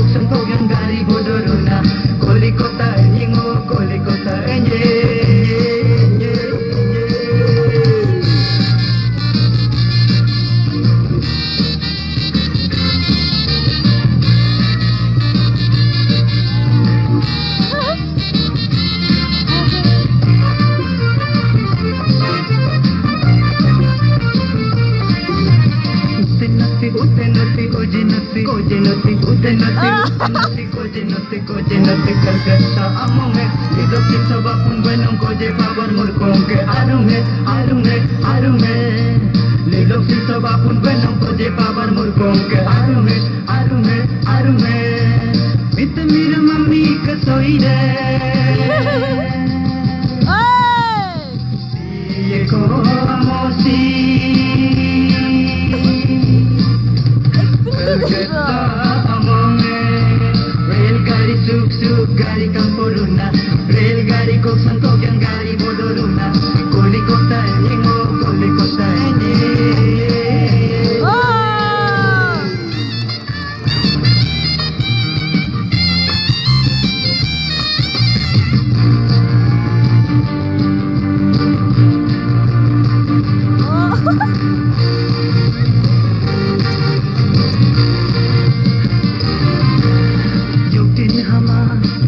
buksan ko yung gari bodoro na Kolikota nyingo, kolikota nye Utenati, ojenati, ojenati, utenati, utenati, ojenati, ojenati, Calcutta among है इधर से सब अपन बनों को जे power मुल्कों के आरू है ले लो से सब अपन बनों को जे पावर मुल्कों के आरू है मित मेरा मम्मी कसोई रे ये को मोसी Reelgaari suk gaari kampuruna Reelgaari kok santok yang gaari bodoruna Kolikota nyingo kolikota nye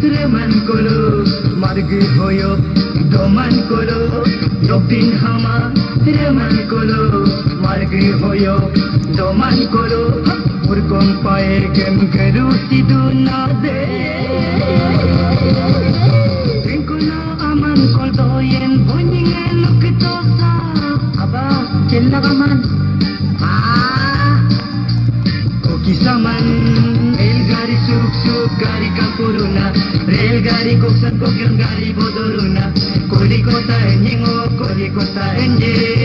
Reman kolo margi hoyo doman kolo doktin hama reman kolo margi hoyo doman kolo urkon pae gem keru sidu na de Rinkuna aman kol doyen boninge lukitosa aba kella aman Kisaman Reelgaari suk gaari kampuruna Reelgaari kok santok yang gaari bodoruna Kolikota nyingo kolikota nye